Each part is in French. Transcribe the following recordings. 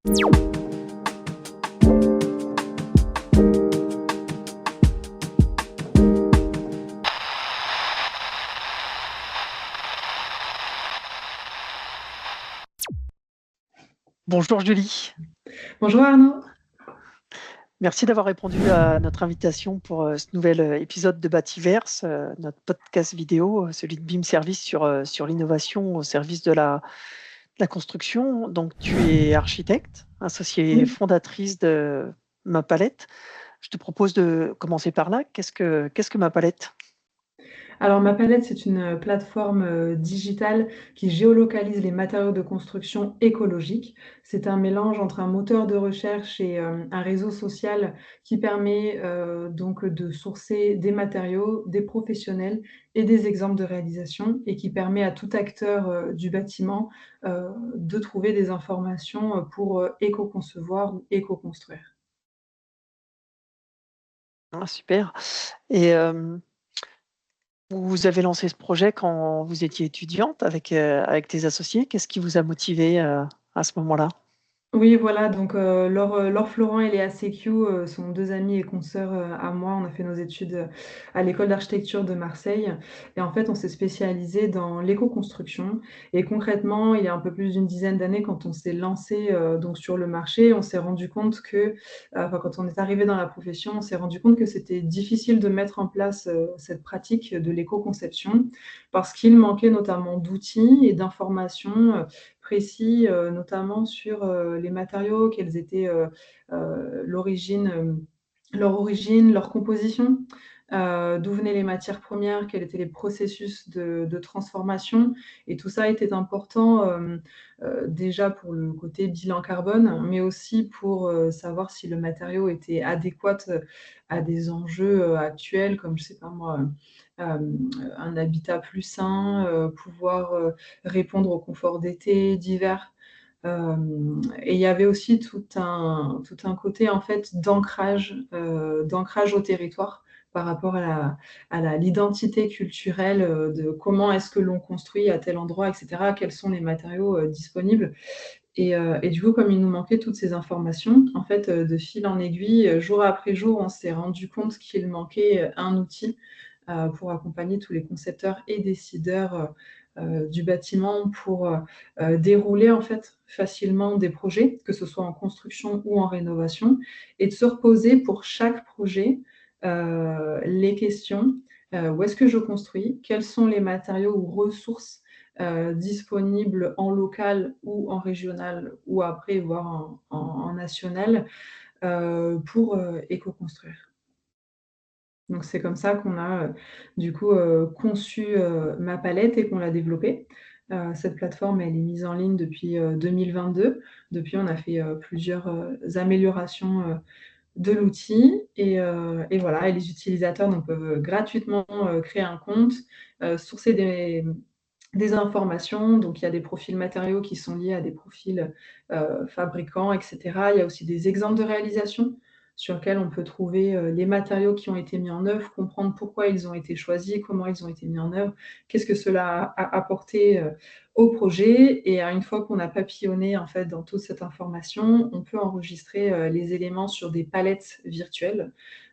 Bonjour Julie, Bonjour Arnaud. merci d'avoir répondu à notre invitation pour ce nouvel épisode de Bativerse, notre podcast vidéo, celui de BIM Service sur l'innovation au service de la construction. Donc tu es architecte, associée Oui. fondatrice de Mapalette. Je te propose de commencer par là. Qu'est-ce que Mapalette? Alors Ma Palette, c'est une plateforme digitale qui géolocalise les matériaux de construction écologiques. C'est un mélange entre un moteur de recherche et un réseau social qui permet donc de sourcer des matériaux, des professionnels et des exemples de réalisation et qui permet à tout acteur du bâtiment de trouver des informations pour éco-concevoir ou éco-construire. Ah, super. Et vous avez lancé ce projet quand vous étiez étudiante avec tes associés. Qu'est-ce qui vous a motivé à ce moment-là? Oui, voilà, donc Laure Florent et Léa Séquiou, sont 2 amies et consoeurs, à moi. On a fait nos études, à l'école d'architecture de Marseille et en fait, on s'est spécialisé dans l'éco-construction et concrètement, il y a un peu plus d'une dizaine d'années, quand on s'est lancé donc sur le marché, on s'est rendu compte que, enfin, quand on est arrivé dans la profession, on s'est rendu compte que c'était difficile de mettre en place, cette pratique de l'éco-conception parce qu'il manquait notamment d'outils et d'informations, précis, notamment sur les matériaux, quelles étaient l'origine, leur origine, leur composition, d'où venaient les matières premières, quels étaient les processus de transformation. Et tout ça était important déjà pour le côté bilan carbone, mais aussi pour savoir si le matériau était adéquat à des enjeux actuels, comme je sais pas moi, un habitat plus sain, pouvoir répondre au confort d'été, d'hiver. Et il y avait aussi tout un côté en fait d'ancrage au territoire par rapport à l'identité culturelle de comment est-ce que l'on construit à tel endroit, etc. Quels sont les matériaux disponibles. Et du coup, comme il nous manquait toutes ces informations, en fait, de fil en aiguille, jour après jour, on s'est rendu compte qu'il manquait un outil pour accompagner tous les concepteurs et décideurs du bâtiment pour dérouler en fait facilement des projets, que ce soit en construction ou en rénovation, et de se reposer pour chaque projet les questions où est-ce que je construis, quels sont les matériaux ou ressources disponibles en local ou en régional ou après voire en national pour éco-construire. Donc c'est comme ça qu'on a, du coup, conçu, Ma Palette et qu'on l'a développée. Cette plateforme, elle est mise en ligne depuis, 2022. Depuis, on a fait, plusieurs, améliorations, de l'outil et voilà et les utilisateurs donc peuvent gratuitement, créer un compte, sourcer des informations. Donc il y a des profils matériaux qui sont liés à des profils, fabricants et cetera. Il y a aussi des exemples de réalisation sur lesquels on peut trouver, les matériaux qui ont été mis en œuvre, comprendre pourquoi ils ont été choisis, comment ils ont été mis en œuvre, qu'est-ce que cela a apporté, au projet et une fois qu'on a papillonné, en fait, dans toute cette information, on peut enregistrer, les éléments sur des palettes virtuelles,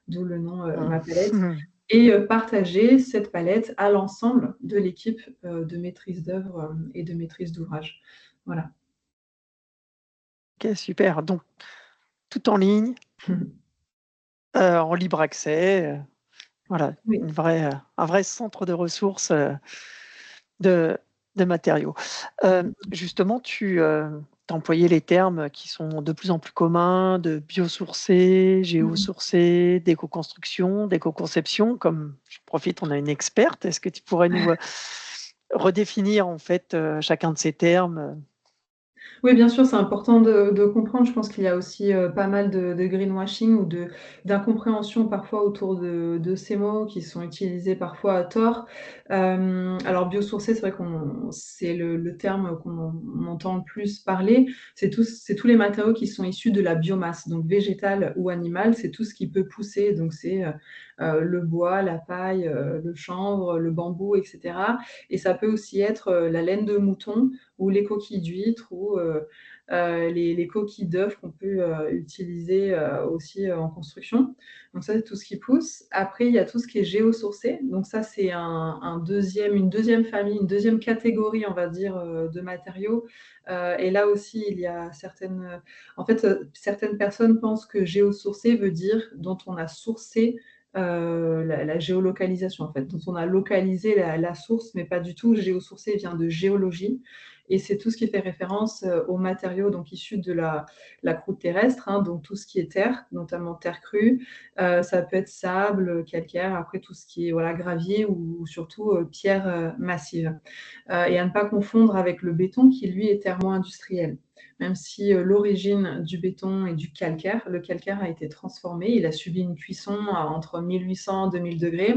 d'où le nom, Ma Palette Mhm. et partager cette palette à l'ensemble de l'équipe, de maîtrise d'œuvre, et de maîtrise d'ouvrage. Voilà. Ok, super. Donc, tout en ligne, en libre accès, voilà, Oui. un vrai centre de ressources de, de matériaux. Justement, tu as employé les termes qui sont de plus en plus communs de biosourcé, Mmh. géosourcé, d'éco-construction, d'éco-conception. Comme je profite, on a une experte. Est-ce que tu pourrais nous redéfinir en fait chacun de ces termes? Oui, bien sûr, c'est important de comprendre. Je pense qu'il y a aussi, pas mal de greenwashing ou d'incompréhension parfois autour de ces mots qui sont utilisés parfois à tort. Alors biosourcé, c'est vrai qu'on c'est le terme qu'on entend le plus parler. C'est tous les matériaux qui sont issus de la biomasse, donc végétale ou animale, c'est tout ce qui peut pousser. Donc c'est, le bois, la paille, le chanvre, le bambou et cetera et ça peut aussi être, la laine de mouton ou les coquilles d'huîtres ou les coquilles d'œufs qu'on peut utiliser aussi en construction. Donc ça, c'est tout ce qui pousse. Après, il y a tout ce qui est géosourcé. Donc ça, c'est une deuxième famille, une deuxième catégorie, on va dire, de matériaux. Et là aussi, il y a certaines personnes pensent que géosourcé veut dire dont on a sourcé la géolocalisation, en fait, dont on a localisé la source, mais pas du tout. Géosourcé vient de géologie et c'est tout ce qui fait référence aux matériaux donc, issus de la croûte terrestre, hein, donc tout ce qui est terre, notamment terre crue. Ça peut être sable, calcaire, après tout ce qui est voilà, gravier ou surtout pierre massive. Et à ne pas confondre avec le béton qui, lui, est thermo-industriel. Même si l'origine du béton et du calcaire, le calcaire a été transformé, il a subi une cuisson entre 1800 et 2000 degrés.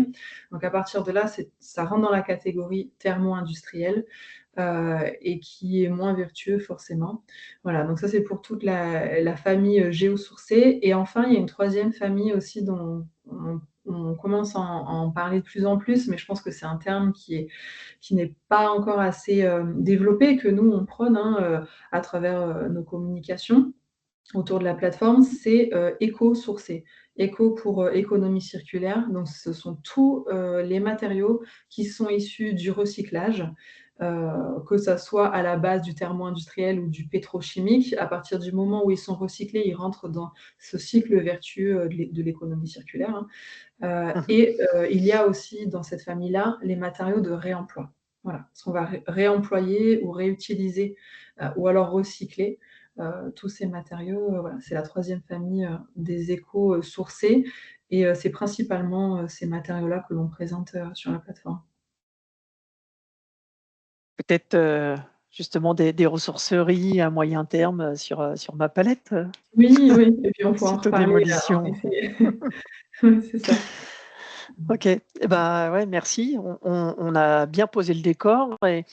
Donc à partir de là, ça rentre dans la catégorie thermo-industrielle et qui est moins vertueux forcément. Voilà, donc ça c'est pour toute la famille géosourcée. Et enfin, il y a une troisième famille aussi dont on commence à en parler de plus en plus, mais je pense que c'est un terme qui n'est pas encore assez développé, que nous on prône hein, à travers nos communications autour de la plateforme, c'est éco-sourcé. Éco pour économie circulaire, donc ce sont tous les matériaux qui sont issus du recyclage, que ça soit à la base du thermo-industriel ou du pétrochimique. À partir du moment où ils sont recyclés, ils rentrent dans ce cycle vertueux de l'économie circulaire, hein. Mhm. Il y a aussi dans cette famille-là les matériaux de réemploi. Voilà, ce qu'on va réemployer ou réutiliser ou alors recycler. Tous ces matériaux, voilà, c'est la troisième famille des échos sourcés et c'est principalement ces matériaux-là que l'on présente sur la plateforme. Peut-être justement des ressourceries à moyen terme sur ma palette, Oui, oui, et puis on pourra en suite aux reparler en démolitions. effet. Oui, c'est ça. Ok, eh ben, ouais, merci. On a bien posé le décor et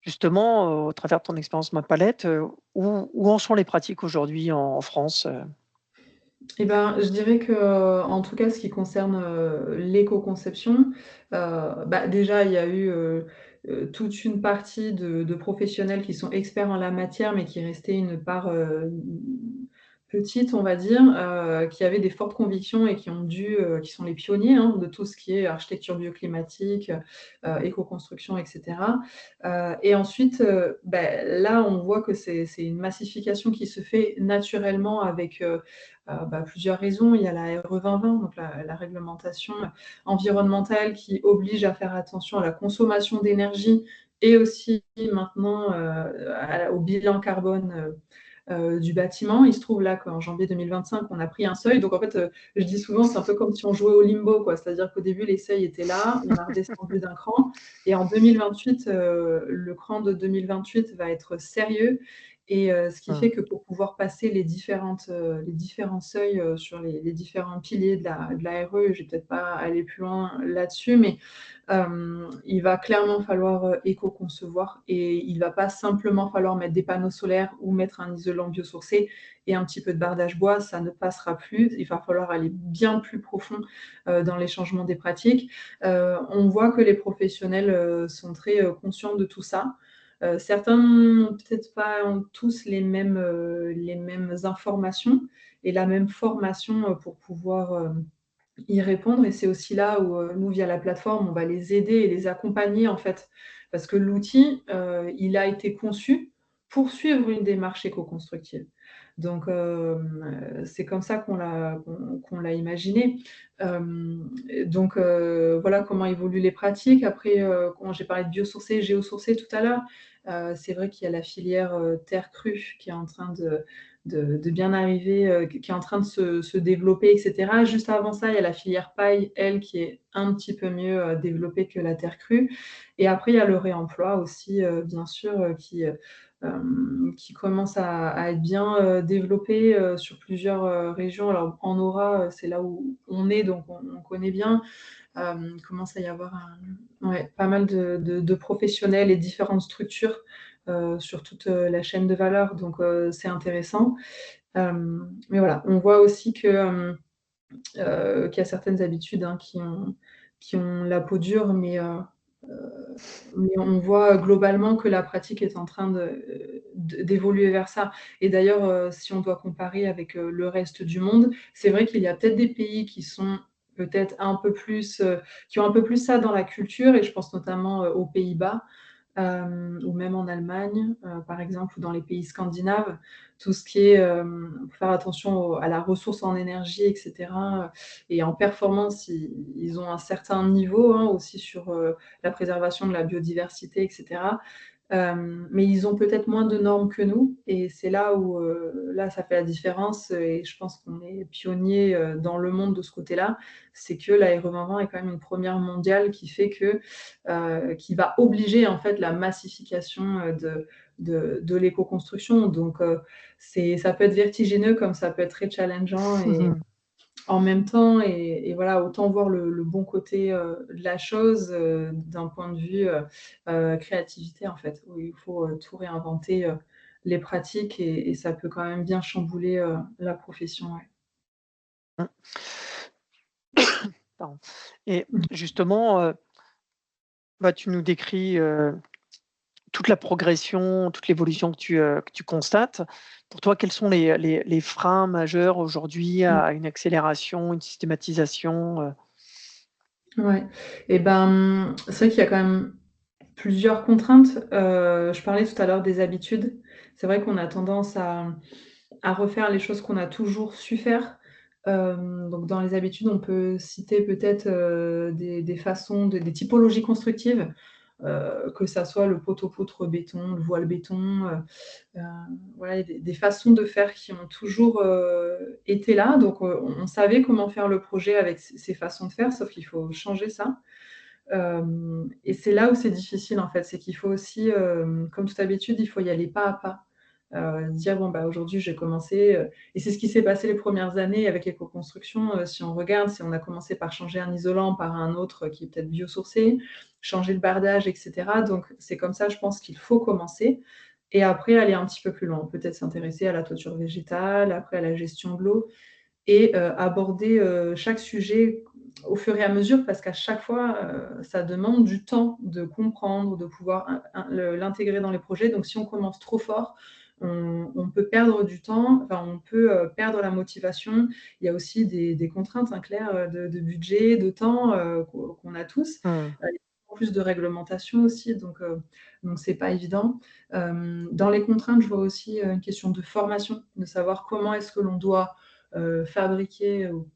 justement, au travers de ton expérience ma palette, où en sont les pratiques aujourd'hui en France? Eh ben, je dirais que, en tout cas, ce qui concerne, l'éco-conception, déjà, il y a eu, toute une partie de professionnels qui sont experts en la matière, mais qui restait une part, petite, on va dire, qui avaient des fortes convictions et qui sont les pionniers, hein, de tout ce qui est architecture bioclimatique, éco-construction et cetera. Et ensuite, là, on voit que c'est une massification qui se fait naturellement avec, plusieurs raisons. Il y a la RE 2020, donc la réglementation environnementale qui oblige à faire attention à la consommation d'énergie et aussi maintenant au bilan carbone du bâtiment. Il se trouve là qu'en janvier 2025, on a pris un seuil. Donc en fait, je dis souvent, c'est un peu comme si on jouait au limbo, quoi. C'est-à-dire qu'au début, les seuils étaient là, on a redescendu d'un cran. Et en 2028, le cran de 2028 va être sérieux et ce qui Mmh. fait que pour pouvoir passer les différents seuils sur les différents piliers de la RE, je vais peut-être pas aller plus loin là-dessus, mais il va clairement falloir éco-concevoir et il va pas simplement falloir mettre des panneaux solaires ou mettre un isolant biosourcé et un petit peu de bardage bois, ça ne passera plus. Il va falloir aller bien plus profond dans les changements des pratiques. On voit que les professionnels sont très conscients de tout ça. Certains n'ont peut-être pas tous les mêmes informations et la même formation pour pouvoir y répondre. Et c'est aussi là où nous, via la plateforme, on va les aider et les accompagner en fait. Parce que l'outil, il a été conçu pour suivre une démarche éco-constructive. Donc, c'est comme ça qu'on l'a imaginé. Donc, voilà comment évoluent les pratiques. Après, quand j'ai parlé de biosourcé, géosourcé tout à l'heure, c'est vrai qu'il y a la filière terre crue qui est en train de bien arriver, qui est en train de se développer, et cetera. Juste avant ça, il y a la filière paille, elle, qui est un petit peu mieux développée que la terre crue. Et après, il y a le réemploi aussi, bien sûr, qui commence à être bien développé sur plusieurs régions. Alors, en Aura, c'est là où on est, donc on connaît bien. Il commence à y avoir ouais, pas mal de professionnels et différentes structures sur toute la chaîne de valeur, donc c'est intéressant. Mais voilà, on voit aussi qu'il y a certaines habitudes hein, qui ont la peau dure, mais Mais on voit globalement que la pratique est en train d'évoluer vers ça. Et d'ailleurs, si on doit comparer avec, le reste du monde, c'est vrai qu'il y a peut-être des pays qui sont peut-être un peu plus, qui ont un peu plus ça dans la culture et je pense notamment, aux Pays-Bas, ou même en Allemagne, par exemple, ou dans les pays scandinaves. Tout ce qui est, faut faire attention à la ressource en énergie et cetera, et en performance, ils ont un certain niveau, hein, aussi sur, la préservation de la biodiversité et cetera. Mais ils ont peut-être moins de normes que nous et c'est là où, là, ça fait la différence et je pense qu'on est pionniers, dans le monde de ce côté-là. C'est que la RE 2020 est quand même une première mondiale qui fait que, qui va obliger, en fait, la massification, de l'éco-construction. Donc, ça peut être vertigineux comme ça peut être très challengeant et en même temps et voilà, autant voir le bon côté, de la chose, d'un point de vue, créativité, en fait, où il faut, tout réinventer, les pratiques et ça peut quand même bien chambouler, la profession, ouais. Mmh. Pardon. Et justement, bah, tu nous décris, toute la progression, toute l'évolution que tu constates. Pour toi, quels sont les freins majeurs aujourd'hui Mmh. à une accélération, une systématisation, Ouais et ben, c'est vrai qu'il y a quand même plusieurs contraintes. Je parlais tout à l'heure des habitudes. C'est vrai qu'on a tendance à refaire les choses qu'on a toujours su faire. Donc dans les habitudes, on peut citer peut-être, des façons des typologies constructives, que ça soit le poteau-poutre béton, le voile béton, Heu, voilà, des façons de faire qui ont toujours, été là. Donc, on savait comment faire le projet avec ces façons de faire, sauf qu'il faut changer ça. Et c'est là où c'est difficile, en fait. C'est qu'il faut aussi, comme toute habitude, il faut y aller pas à pas. Dire: «Bon, bah, aujourd'hui, j'ai commencé», et c'est ce qui s'est passé les premières années avec l'éco-construction. Si on regarde, si on a commencé par changer un isolant par un autre qui est peut-être biosourcé, changer le bardage et cetera. Donc c'est comme ça, je pense qu'il faut commencer et après aller un petit peu plus loin. Peut-être s'intéresser à la toiture végétale, après à la gestion de l'eau et aborder, chaque sujet au fur et à mesure parce qu'à chaque fois, ça demande du temps de comprendre, de pouvoir l'intégrer dans les projets. Donc si on commence trop fort, on peut perdre du temps, enfin on peut, perdre la motivation. Il y a aussi des contraintes, hein, claires, de budget, de temps, qu'on a tous. mmh, Il y a plus de réglementation aussi, donc c'est pas évident. Dans les contraintes, je vois aussi, une question de formation, de savoir comment est-ce que l'on doit fabriquer ou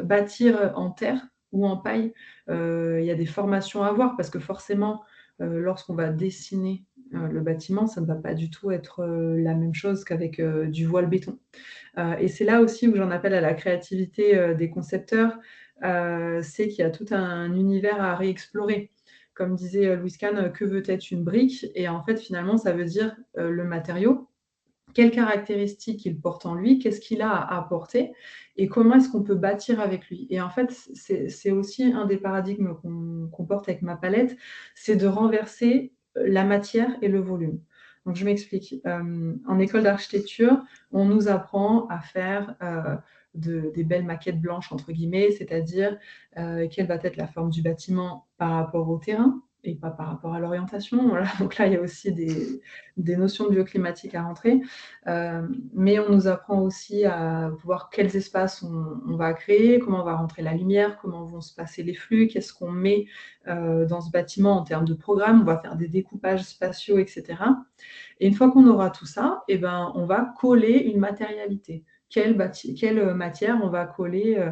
bâtir en terre ou en paille. Il y a des formations à avoir parce que forcément, lorsqu'on va dessiner, le bâtiment, ça ne va pas du tout être, la même chose qu'avec, du voile béton. Et c'est là aussi où j'en appelle à la créativité, des concepteurs, c'est qu'il y a tout un univers à réexplorer. Comme disait, Louis Kahn, «Que veut être une brique?» Et en fait, finalement, ça veut dire, le matériau, quelles caractéristiques il porte en lui, qu'est-ce qu'il a à apporter et comment est-ce qu'on peut bâtir avec lui? Et en fait, c'est aussi un des paradigmes qu'on porte avec ma palette, c'est de renverser, la matière et le volume. Donc je m'explique, en école d'architecture, on nous apprend à faire, des «belles maquettes blanches» entre guillemets, c'est-à-dire, quelle va être la forme du bâtiment par rapport au terrain et pas par rapport à l'orientation. Voilà, donc là, il y a aussi des notions de bioclimatique à rentrer. Mais on nous apprend aussi à voir quels espaces on va créer, comment on va rentrer la lumière, comment vont se passer les flux, qu'est-ce qu'on met, dans ce bâtiment en termes de programme. On va faire des découpages spatiaux et cetera et une fois qu'on aura tout ça et ben, on va coller une matérialité. Quelle matière on va coller,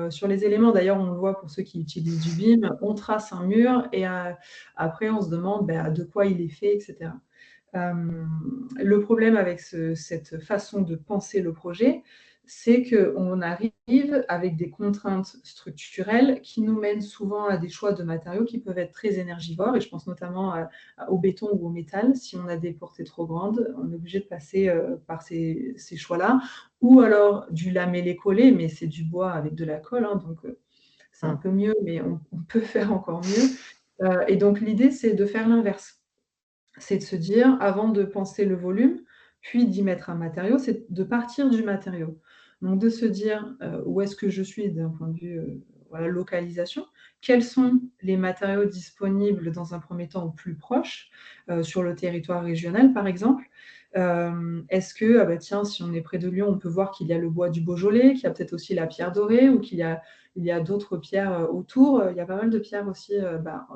sur les éléments? D'ailleurs, on le voit pour ceux qui utilisent du BIM, on trace un mur et après on se demande, bah, de quoi il est fait et cetera. Le problème avec cette façon de penser le projet, c'est qu'on arrive avec des contraintes structurelles qui nous mènent souvent à des choix de matériaux qui peuvent être très énergivores et je pense notamment au béton ou au métal. Si on a des portées trop grandes, on est obligé de passer, par ces choix-là ou alors du lamellé-collé, mais c'est du bois avec de la colle, hein, donc c'est un mmh, peu mieux, mais on peut faire encore mieux. Et donc l'idée, c'est de faire l'inverse. C'est de se dire, avant de penser le volume, puis d'y mettre un matériau, c'est de partir du matériau. Donc de se dire, où est-ce que je suis d'un point de vue, voilà, localisation. Quels sont les matériaux disponibles dans un premier temps au plus proche, sur le territoire régional, par exemple? Est-ce que, ah bah, tiens, si on est près de Lyon, on peut voir qu'il y a le bois du Beaujolais, qu'il y a peut-être aussi la pierre dorée ou il y a d'autres pierres, autour. Il y a pas mal de pierres aussi,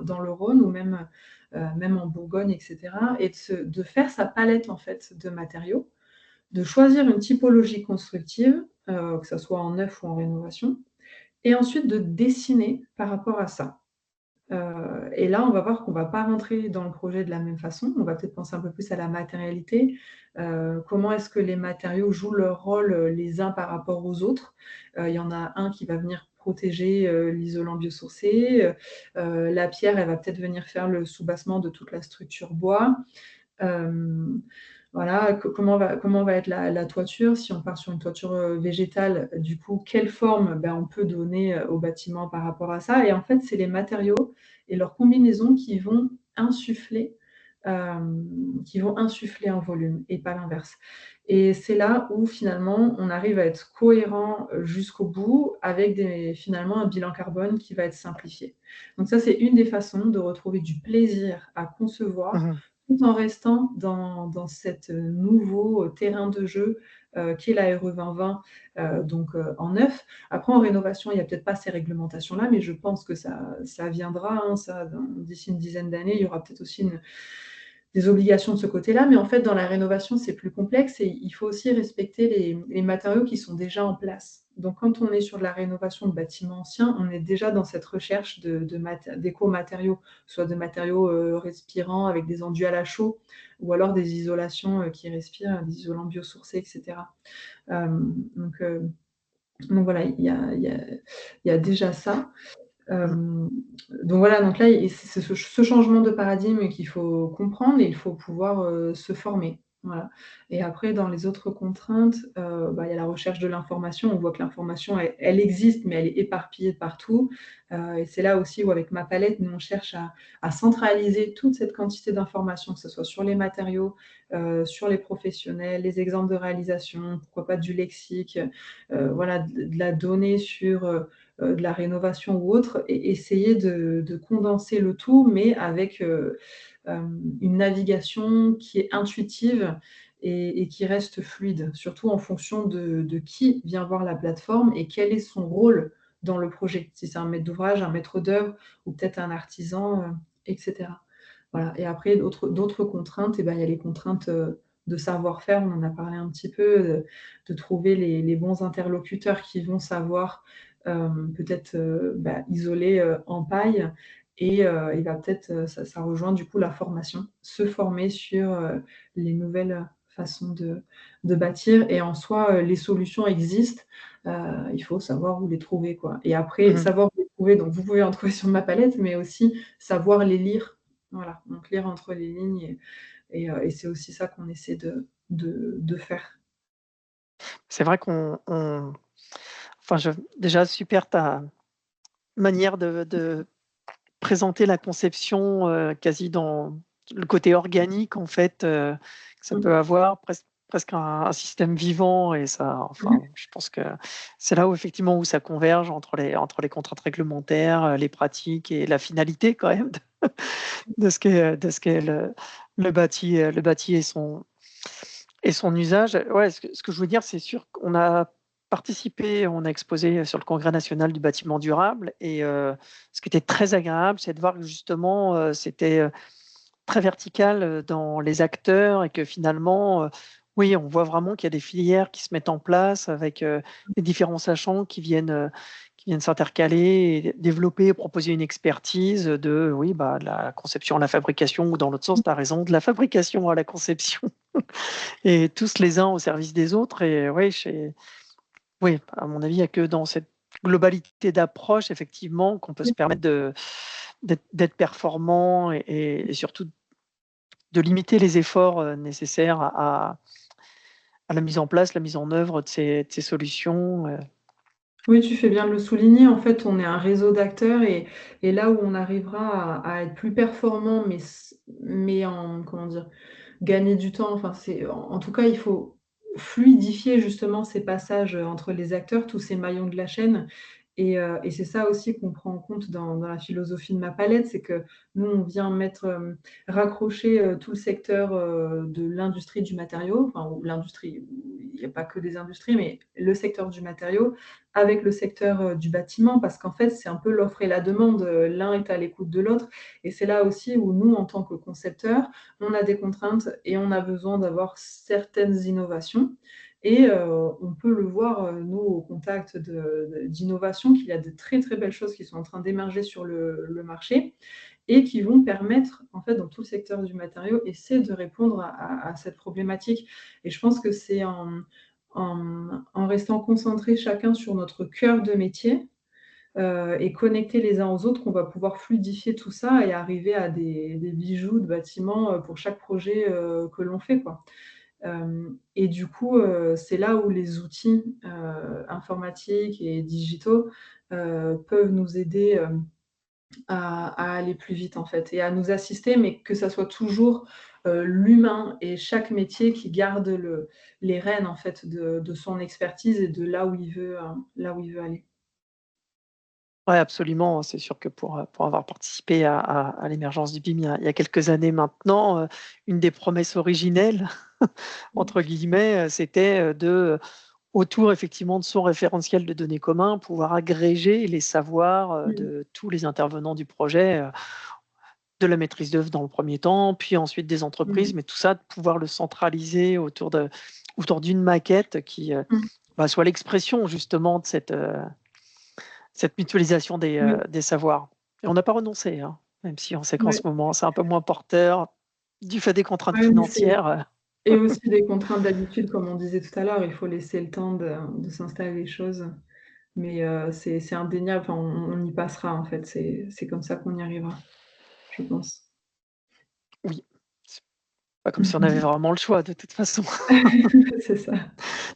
dans le Rhône ou même en Bourgogne et cetera et de faire sa palette, en fait, de matériaux, de choisir une typologie constructive, que ça soit en neuf ou en rénovation et ensuite de dessiner par rapport à ça. Et là, on va voir qu'on va pas rentrer dans le projet de la même façon. On va peut-être penser un peu plus à la matérialité. Comment est-ce que les matériaux jouent leur rôle, les uns par rapport aux autres? Il y en a un qui va venir protéger, l'isolant biosourcé, la pierre, elle va peut-être venir faire le soubassement de toute la structure bois. Hem, voilà, comment va être la toiture? Si on part sur une toiture, végétale, du coup, quelle forme, on peut donner, au bâtiment par rapport à ça? Et en fait, c'est les matériaux et leurs combinaisons insuffler, qui vont insuffler un volume et pas l'inverse. Et c'est là où finalement on arrive à être cohérent, jusqu'au bout avec finalement un bilan carbone qui va être simplifié. Donc ça, c'est une des façons de retrouver du plaisir à concevoir Mmh. tout en restant dans cet, nouveau, terrain de jeu, qu'est la RE 2020, en neuf. Après en rénovation, il y a peut-être pas ces réglementations-là, mais je pense que ça viendra, hein, ça d'ici une dizaine d'années, il y aura peut-être aussi des obligations de ce côté-là. Mais en fait, dans la rénovation, c'est plus complexe et il faut aussi respecter les matériaux qui sont déjà en place. Donc quand on est sur de la rénovation de bâtiments anciens, on est déjà dans cette recherche d'éco-matériaux, soit de matériaux, respirants avec des enduits à la chaux ou alors des isolations, qui respirent, des isolants biosourcés et cetera. Hem, donc heu, donc voilà, il y a déjà ça. Mmh. Hem, donc voilà, donc là, et c'est ce changement de paradigme qu'il faut comprendre et il faut pouvoir, se former. Voilà. Et après dans les autres contraintes, il y a la recherche de l'information. On voit que l'information, elle existe, mais elle est éparpillée de partout, et c'est là aussi où avec ma palette, nous on cherche à centraliser toute cette quantité d'informations, que ce soit sur les matériaux, sur les professionnels, les exemples de réalisation, pourquoi pas du lexique, voilà, de la donnée sur, de la rénovation ou autre et essayer de condenser le tout, mais avec, une navigation qui est intuitive et qui reste fluide, surtout en fonction de qui vient voir la plateforme et quel est son rôle dans le projet. Si c'est un maître d'ouvrage, un maître d'œuvre ou peut-être un artisan, et cetera. Voilà. Et après d'autres contraintes, il y a les contraintes, de savoir-faire, on en a parlé un petit peu, de trouver les bons interlocuteurs qui vont savoir, peut-être, isoler, en paille et il va peut-être, ça rejoint du coup la formation. Se former sur, les nouvelles façons de bâtir et en soi, les solutions existent, il faut savoir où les trouver, quoi. Et après Mmh. savoir où les trouver, donc vous pouvez en trouver sur ma palette, mais aussi savoir les lire. Voilà, donc lire entre les lignes et c'est aussi ça qu'on essaie de faire. C'est vrai enfin, déjà super ta manière de présenter la conception, quasi dans le côté organique en fait, que ça peut Mmh. avoir, presque un système vivant et ça enfin, je pense que c'est là où effectivement où ça converge entre les contraintes réglementaires, les pratiques et la finalité quand même de ce qu'est le bâti et son usage. Ouais, ce que je veux dire, c'est sûr qu'on a participé, on a exposé sur le Congrès national du bâtiment durable et ce qui était très agréable, c'est de voir que justement, c'était, très vertical, dans les acteurs et que finalement, oui, on voit vraiment qu'il y a des filières qui se mettent en place avec, les différents sachants qui viennent s'intercaler et développer, proposer une expertise de, oui, de la conception à la fabrication ou dans l'autre sens, tu as raison, de la fabrication à la conception et tous les uns au service des autres et oui, à mon avis, il y a que dans cette globalité d'approche effectivement qu'on peut se permettre d'être performant et surtout de limiter les efforts, nécessaires à la mise en place, la mise en œuvre de ces solutions, Oui, tu fais bien de le souligner. En fait, on est un réseau d'acteurs et là où on arrivera à être plus performant, mais en comment dire? Gagner du temps, enfin, en tout cas, il faut fluidifier justement ces passages, entre les acteurs, tous ces maillons de la chaîne Et c'est ça aussi qu'on prend en compte dans la philosophie de Ma Palette, c'est que nous, on vient raccrocher, tout le secteur, de l'industrie du matériau, enfin, ou l'industrie, il n'y a pas que des industries, mais le secteur du matériau avec le secteur, du bâtiment, parce qu'en fait, c'est un peu l'offre et la demande, l'un est à l'écoute de l'autre, et c'est là aussi où nous, en tant que concepteurs, on a des contraintes et on a besoin d'avoir certaines innovations. Et on peut le voir, nous, au contact d'innovation, qu'il y a de très, très belles choses qui sont en train d'émerger sur le marché et qui vont permettre, en fait, dans tout le secteur du matériau, essayer de répondre à cette problématique. Et je pense que c'est en restant concentrés chacun sur notre cœur de métier, et connectés les uns aux autres, qu'on va pouvoir fluidifier tout ça et arriver à des bijoux de bâtiments, pour chaque projet, que l'on fait, quoi. Et du coup, c'est là où les outils, informatiques et digitaux, peuvent nous aider, à aller plus vite, en fait, et à nous assister, mais que ça soit toujours, l'humain et chaque métier qui garde les rênes, en fait, de son expertise et de là où il veut aller. Ouais, absolument. C'est sûr que pour avoir participé à l'émergence du BIM il y a quelques années maintenant, une des promesses originelles, entre guillemets, c'était, autour effectivement de son référentiel de données commun, pouvoir agréger les savoirs, Mmh. de tous les intervenants du projet, de la maîtrise d'œuvre dans le premier temps, puis ensuite des Mmh. entreprises, mais tout ça, de pouvoir le centraliser autour d'une maquette qui, Mmh. bah, soit l'expression justement de cette mutualisation Oui, des savoirs. Et on n'a pas renoncé, hein, même si on sait qu'en ce ouais, moment, c'est un peu moins porteur du fait des contraintes ouais, mais c'est financières, et aussi des contraintes d'habitude, comme on disait tout à l'heure, il faut laisser le temps de s'installer les choses. Mais c'est indéniable, enfin, on y passera, en fait, c'est comme ça qu'on y arrivera, je pense. oui, c'est pas comme si on avait vraiment le choix de toute façon. C'est ça.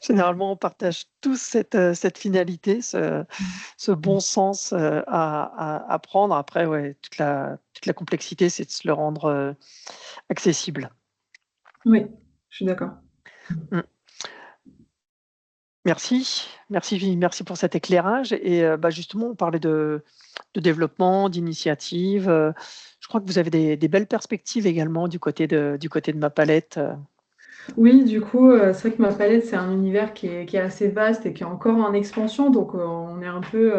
Généralement, on partage tous cette finalité, ce bon sens, à prendre. Après, ouais, toute la complexité, c'est de se le rendre, accessible. Oui, je suis d'accord. Mmh. Merci pour cet éclairage et bah, justement, on parlait de développement, d'initiative, je crois que vous avez des belles perspectives également du côté de Ma Palette, Oui, du coup, c'est vrai que Ma Palette, c'est un univers qui est assez vaste et qui est encore en expansion, donc on est un peu,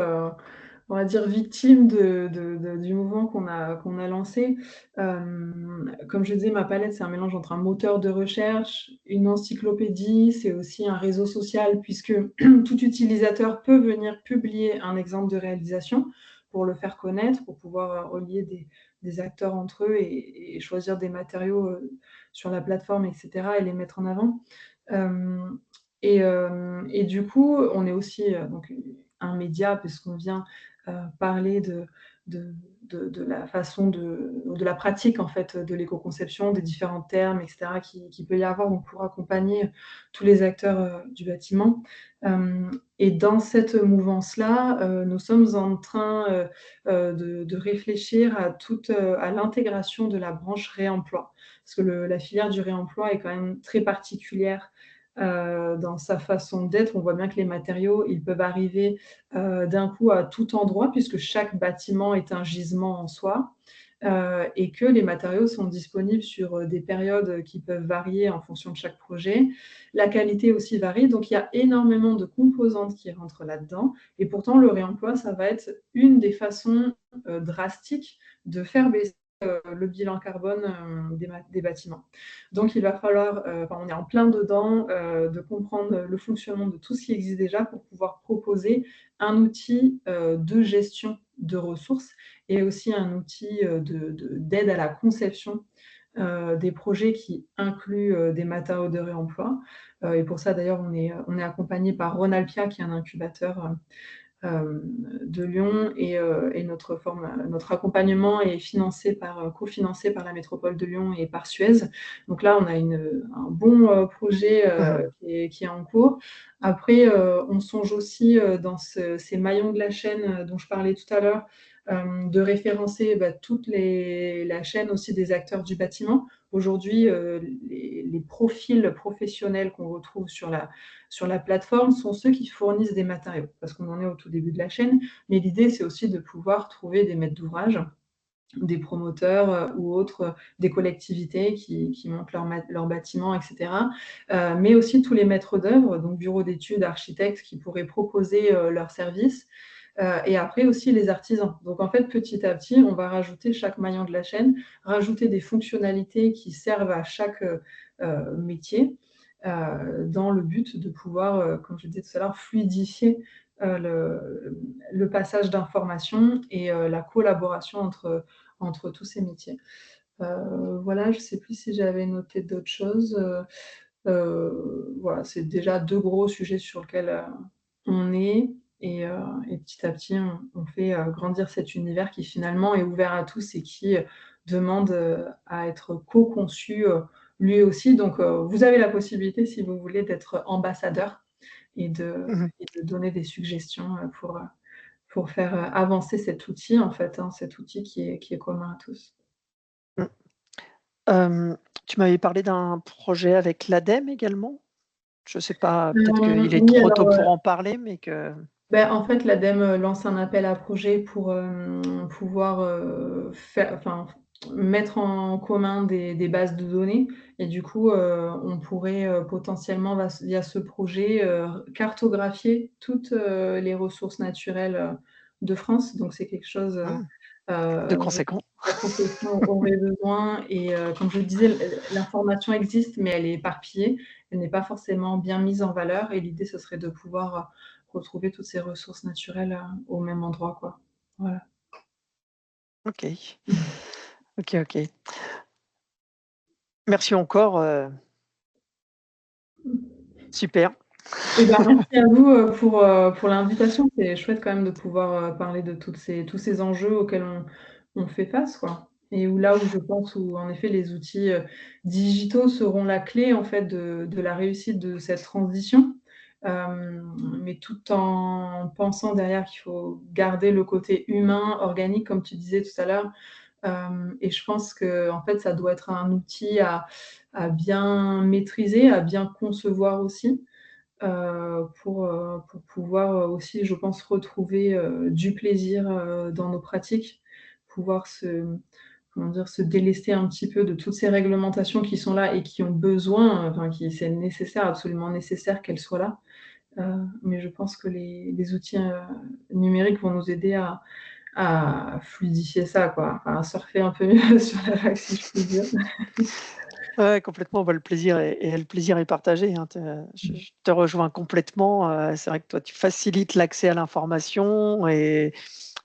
on va dire victime du mouvement qu'on a lancé. Comme je disais, Ma Palette, c'est un mélange entre un moteur de recherche, une encyclopédie, c'est aussi un réseau social puisque tout utilisateur peut venir publier un exemple de réalisation pour le faire connaître, pour pouvoir, relier des acteurs entre eux et choisir des matériaux, sur la plateforme et cetera et les mettre en avant. Hem et du coup, on est aussi, donc un média puisqu'on vient, parler de de la façon de la pratique en fait, de l'éco-conception, des différents termes et cetera qui peut y avoir donc pour accompagner tous les acteurs, du bâtiment. Et dans cette mouvance-là, nous sommes en train, de réfléchir à l'intégration de la branche réemploi. Parce que la filière du réemploi est quand même très particulière, dans sa façon d'être. On voit bien que les matériaux, ils peuvent arriver, d'un coup à tout endroit puisque chaque bâtiment est un gisement en soi, et que les matériaux sont disponibles sur, des périodes, qui peuvent varier en fonction de chaque projet. La qualité aussi varie, donc il y a énormément de composantes qui rentrent là-dedans et pourtant le réemploi, ça va être une des façons, drastiques de faire baisser, le bilan carbone, des bâtiments. Donc il va falloir, enfin on est en plein dedans, de comprendre le fonctionnement de tout ce qui existe déjà pour pouvoir proposer un outil, de gestion de ressources et aussi un outil, d'aide à la conception, des projets qui incluent, des matériaux de réemploi. Et pour ça d'ailleurs on est accompagné par Ronalpia qui est un incubateur, de Lyon et notre accompagnement est cofinancé par la métropole de Lyon et par Suez. Donc là, on a un bon, projet, mmh. qui est en cours. Après, on songe aussi, dans ces maillons de la chaîne, dont je parlais tout à l'heure, de référencer toute la chaîne aussi des acteurs du bâtiment. Aujourd'hui, les profils professionnels qu'on retrouve sur la plateforme sont ceux qui fournissent des matériaux, parce qu'on en est au tout début de la chaîne. Mais l'idée, c'est aussi de pouvoir trouver des maîtres d'ouvrage, des promoteurs ou autres, des collectivités qui montent leur bâtiment, et cetera. Mais aussi tous les maîtres d'œuvre, donc bureaux d'études, architectes qui pourraient proposer leurs services. Et après aussi les artisans. Donc en fait, petit à petit, on va rajouter chaque maillon de la chaîne, rajouter des fonctionnalités qui servent à chaque métier, dans le but de pouvoir, comme je disais tout à l'heure, fluidifier le passage d'informations et la collaboration entre tous ces métiers. Voilà, je ne sais plus si j'avais noté d'autres choses. Voilà, c'est déjà 2 gros sujets sur lesquels, on est et petit à petit, on fait, grandir cet univers qui finalement est ouvert à tous et qui, demande, à être co-conçu, lui aussi. Donc, vous avez la possibilité, si vous voulez, d'être ambassadeur et de Mmh. et de donner des suggestions, pour faire, avancer cet outil, en fait, hein, cet outil qui est commun à tous. Mmh. Tu m'avais parlé d'un projet avec l'ADEME également? Je sais pas, peut-être qu'il est Oui, trop tôt alors, pour en parler, mais que en fait, l'ADEME, lance un appel à projets pour, pouvoir, mettre en commun des bases de données et du coup, on pourrait, potentiellement via ce projet, cartographier toutes, les ressources naturelles, de France. Donc c'est quelque chose, mmh, de dont conséquent. la profession aurait besoin et comme je le disais, l'information existe, mais elle est éparpillée. Elle n'est pas forcément bien mise en valeur et l'idée, ce serait de pouvoir, retrouver toutes ces ressources naturelles, au même endroit, quoi. Voilà. OK. OK, OK. Merci encore, super. Et ben, merci à vous, pour l'invitation. C'est chouette quand même de pouvoir, parler de tous ces enjeux auxquels on fait face, quoi. Et où je pense où en effet les outils, digitaux seront la clé en fait de la réussite de cette transition. Mais tout en pensant derrière qu'il faut garder le côté humain, organique, comme tu disais tout à l'heure. Et je pense qu'en fait, ça doit être un outil à bien maîtriser, à bien concevoir aussi. Pour pouvoir, aussi, je pense, retrouver, du plaisir, dans nos pratiques. Pouvoir comment dire? Se délester un petit peu de toutes ces réglementations qui sont là et qui ont besoin, enfin qui c'est nécessaire, absolument nécessaire qu'elles soient là. Mais je pense que les outils, numériques vont nous aider à fluidifier ça, quoi, enfin à surfer un peu mieux sur la vague, si je puis dire. Ouais, complètement, bah, le plaisir est partagé, hein, je te rejoins complètement, c'est vrai que toi, tu facilites l'accès à l'information et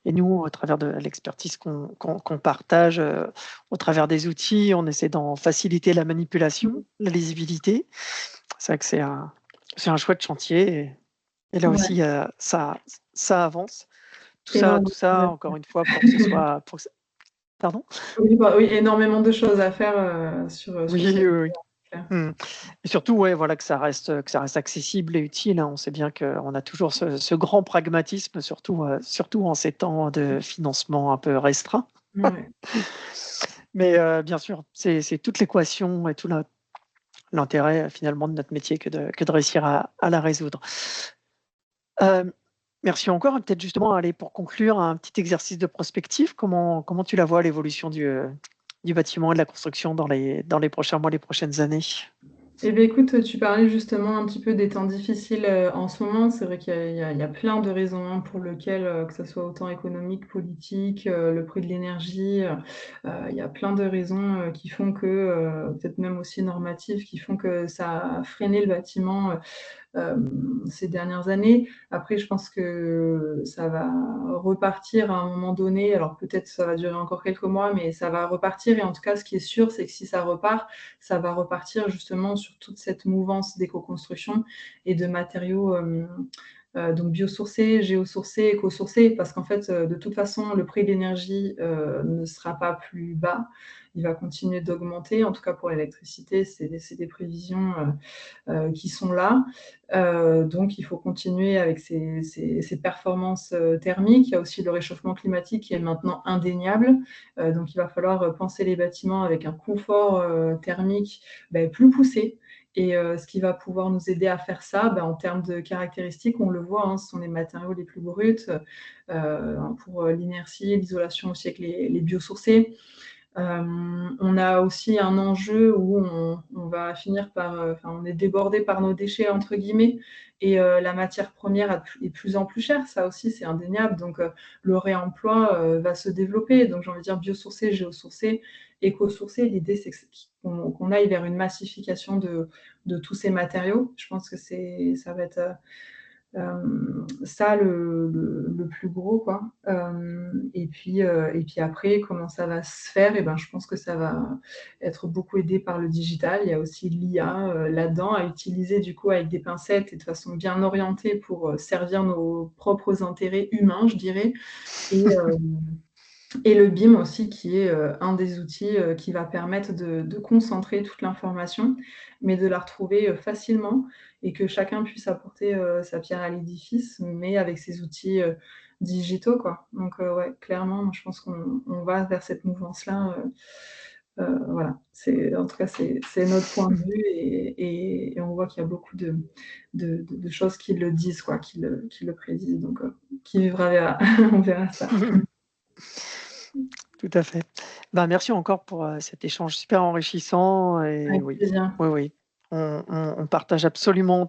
nous, au travers de l'expertise qu'on partage, au travers des outils, on essaie d'en faciliter la manipulation, la lisibilité. C'est vrai que c'est un chouette chantier et là Ouais, aussi, ça avance. Tout énormément de choses ça, à encore une fois, pour que ce soit pour que pardon? oui, bah, oui, énormément de choses à faire, sur Oui, ce oui, oui. clair. Mmh. Et surtout, ouais, voilà, que ça reste accessible et utile, hein. On sait bien qu'on a toujours ce grand pragmatisme, surtout en ces temps de financement un peu restreints. Ouais. Mais bien sûr, c'est toute l'équation et tout l'intérêt, finalement, de notre métier que de réussir à la résoudre. Hem, Merci encore et peut-être justement, allez, pour conclure, un petit exercice de prospective. Comment tu la vois l'évolution du bâtiment et de la construction dans les prochains mois, les prochaines années? Eh beh, écoute, tu parlais justement un petit peu des temps difficiles, en ce moment. C'est vrai qu'il y a plein de raisons, hein, pour lequel, que ça soit autant économique, politique, le prix de l'énergie, il y a plein de raisons, qui font que, peut-être même aussi normatives, qui font que ça a freiné le bâtiment, ces dernières années. Après, je pense que ça va repartir à un moment donné. Alors peut-être ça va durer encore quelques mois, mais ça va repartir et en tout cas, ce qui est sûr, c'est que si ça repart, ça va repartir justement sur toute cette mouvance d'éco-construction et de matériaux, donc biosourcés, géosourcés, éco-sourcés parce qu'en fait, de toute façon, le prix de l'énergie, ne sera pas plus bas il va continuer d'augmenter. En tout cas pour l'électricité, c'est des prévisions qui sont là. Donc il faut continuer avec ces performances thermiques. Il y a aussi le réchauffement climatique qui est maintenant indéniable. Donc il va falloir penser les bâtiments avec un confort thermique plus poussé. Et ce qui va pouvoir nous aider à faire ça, en termes de caractéristiques, on le voit, ce sont les matériaux les plus bruts, pour l'inertie, l'isolation aussi avec les biosourcés. On a aussi un enjeu où on va finir par, on est débordé par nos déchets entre guillemets et la matière première est de plus en plus chère. Ça aussi, c'est indéniable. Donc le réemploi va se développer. Donc j'ai envie de dire biosourcé, géosourcé, éco-sourcé. L'idée, c'est qu'on aille vers une massification de tous ces matériaux. Je pense que ça va être ça le plus gros quoi. Et puis après comment ça va se faire? Et je pense que ça va être beaucoup aidé par le digital. Il y a aussi l'IA, là-dedans à utiliser du coup avec des pincettes et de façon bien orientée pour, servir nos propres intérêts humains, je dirais. Et le BIM aussi qui est, un des outils, qui va permettre de concentrer toute l'information, mais de la retrouver, facilement et que chacun puisse apporter, sa pierre à l'édifice, mais avec ces outils, digitaux, quoi. Donc ouais, clairement, moi je pense qu'on va vers cette mouvance-là, voilà. En tout cas, c'est notre point de vue et on voit qu'il y a beaucoup de choses qui le disent, quoi, qui le prédisent. Donc qui vivra verra. On verra ça. Tout à fait. Merci encore pour, cet échange super enrichissant et Avec oui, plaisir. oui, oui, on partage absolument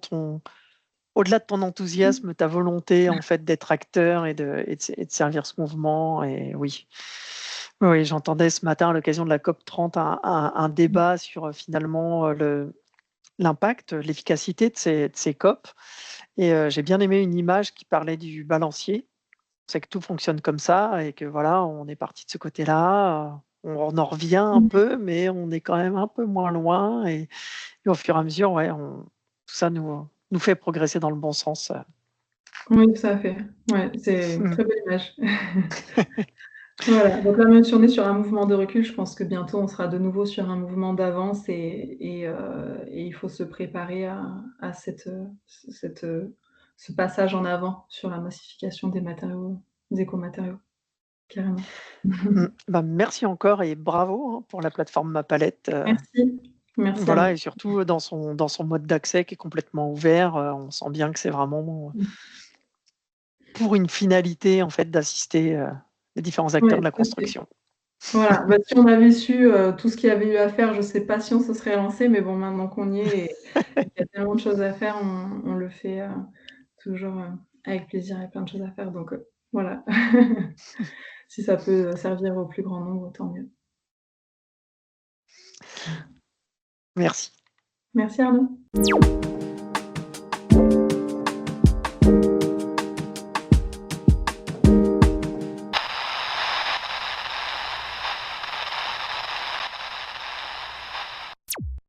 au-delà de ton enthousiasme, ta volonté en fait d'être acteur et de servir ce mouvement et oui. Oui, oui, j'entendais ce matin à l'occasion de la COP 30 un débat sur, finalement, l'impact, l'efficacité de ces COP et j'ai bien aimé une image qui parlait du balancier. C'est que tout fonctionne comme ça et que voilà, on est parti de ce côté-là, on en revient un Mmh. peu, mais on est quand même un peu moins loin et au fur et à mesure, ouais, tout ça nous fait progresser dans le bon sens. Oui, tout à fait. Ouais, c'est une Mmh. très belle image. Voilà, donc là, même si on est sur un mouvement de recul, je pense que bientôt on sera de nouveau sur un mouvement d'avance et il faut se préparer à ce passage en avant sur la massification des matériaux, des écomatériaux, carrément. Merci encore et bravo, hein, pour la plateforme Ma Palette, Merci. Merci à voilà vous. et surtout dans son mode d'accès qui est complètement ouvert, on sent bien que c'est vraiment, Mmh. pour une finalité en fait d'assister, les différents acteurs Ouais, de la tout à fait. construction. Voilà, si on avait su, tout ce qu'il y avait eu à faire, je sais pas si on se serait lancé, mais bon, maintenant qu'on y est et qu'il y a tellement de choses à faire, on le fait, toujours, avec plaisir. Il y a plein de choses à faire donc voilà. Si ça peut servir au plus grand nombre, tant mieux. Merci. Merci Arnaud.